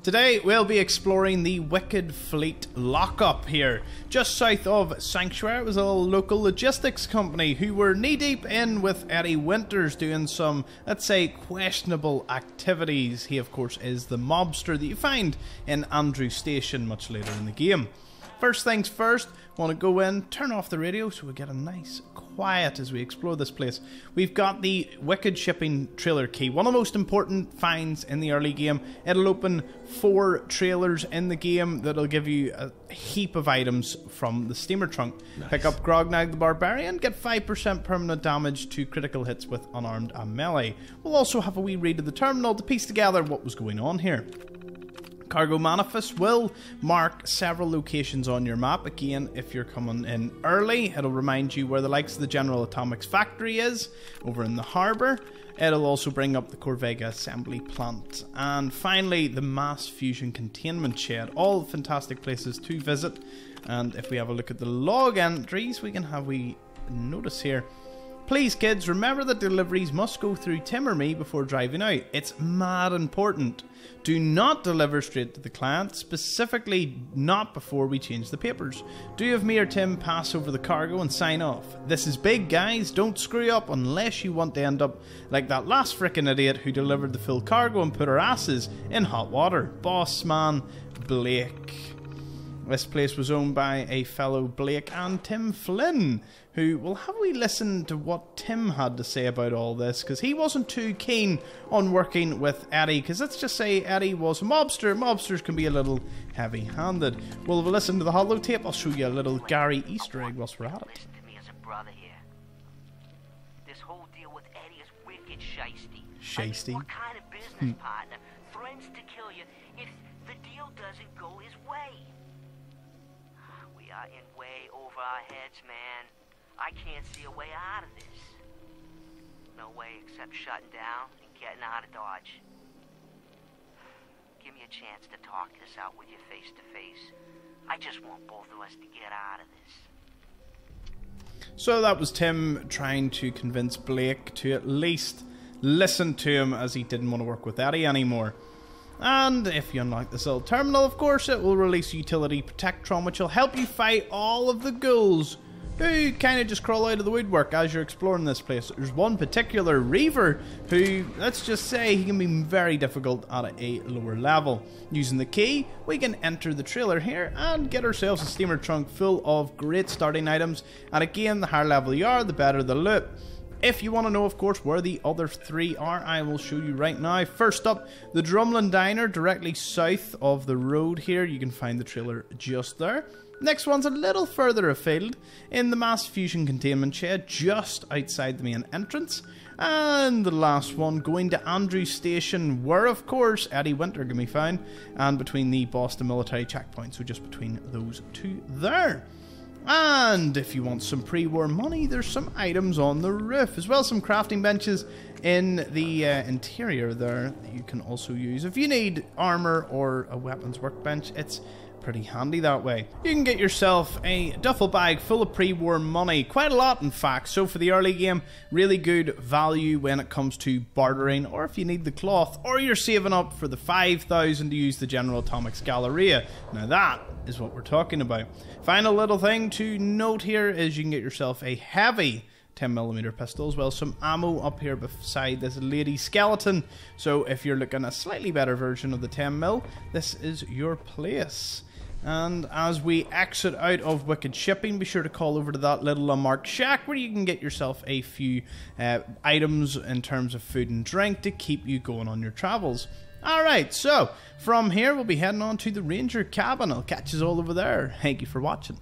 Today we'll be exploring the Wicked Fleet Lockup here, just south of Sanctuary. It was a local logistics company who were knee-deep in with Eddie Winters doing some, let's say, questionable activities. He of course is the mobster that you find in Andrew Station much later in the game. First things first, want to go in, turn off the radio so we get a nice quiet as we explore this place. We've got the Wicked shipping trailer key, one of the most important finds in the early game. It'll open 4 trailers in the game that'll give you a heap of items from the steamer trunk. Nice. Pick up Grognag the Barbarian, get 5% permanent damage to critical hits with unarmed and melee. We'll also have a wee read of the terminal to piece together what was going on here. Cargo manifest will mark several locations on your map. Again, if you're coming in early, it'll remind you where the likes of the General Atomics factory is, over in the harbour. It'll also bring up the Corvega assembly plant. And finally, the mass fusion containment shed. All fantastic places to visit. And if we have a look at the log entries, we can have we notice here. Please kids, remember that deliveries must go through Tim or me before driving out. It's mad important. Do not deliver straight to the client, specifically not before we change the papers. Do have me or Tim pass over the cargo and sign off. This is big, guys. Don't screw up unless you want to end up like that last frickin' idiot who delivered the full cargo and put our asses in hot water. Boss man Blake. This place was owned by a fellow Blake and Tim Flynn, who, well, have we listened to what Tim had to say about all this? Because he wasn't too keen on working with Eddie, because let's just say Eddie was a mobster. Mobsters can be a little heavy-handed. Well, we'll listen to the holotape. I'll show you a little Gary Easter egg whilst we're at it. Listen to me as a brother here. This whole deal with Eddie is wicked shisty. Shisty? I mean, what kind of business partner threatens to kill you if the deal doesn't go his way? We are in way over our heads, man. I can't see a way out of this. No way except shutting down and getting out of Dodge. Give me a chance to talk this out with you face to face. I just want both of us to get out of this. So that was Tim trying to convince Blake to at least listen to him, as he didn't want to work with Eddie anymore. And if you unlock this little terminal, of course, it will release utility Protectron, which will help you fight all of the ghouls who kind of just crawl out of the woodwork as you're exploring this place. There's one particular Reaver who, let's just say, he can be very difficult at a lower level. Using the key, we can enter the trailer here and get ourselves a steamer trunk full of great starting items. And again, the higher level you are, the better the loot. If you want to know, of course, where the other 3 are, I will show you right now. First up, the Drumlin Diner, directly south of the road here. You can find the trailer just there. Next one's a little further afield, in the mass fusion containment shed, just outside the main entrance. And the last one, going to Andrew Station, where, of course, Eddie Winter can be found, and between the Boston military checkpoints, so just between those 2 there. And if you want some pre-war money, there's some items on the roof, as well as some crafting benches in the interior there that you can also use. If you need armor or a weapons workbench, it's pretty handy that way. You can get yourself a duffel bag full of pre-war money, quite a lot in fact. So for the early game, really good value when it comes to bartering, or if you need the cloth, or you're saving up for the 5,000 to use the General Atomics Galleria. Now that is what we're talking about. Final little thing to note here is you can get yourself a heavy 10mm pistol, as well as some ammo up here beside this lady skeleton. So if you're looking at a slightly better version of the 10mm, this is your place. And as we exit out of Wicked Shipping, be sure to call over to that little unmarked shack where you can get yourself a few items in terms of food and drink to keep you going on your travels. Alright, so from here we'll be heading on to the Ranger cabin. I'll catch you all over there. Thank you for watching.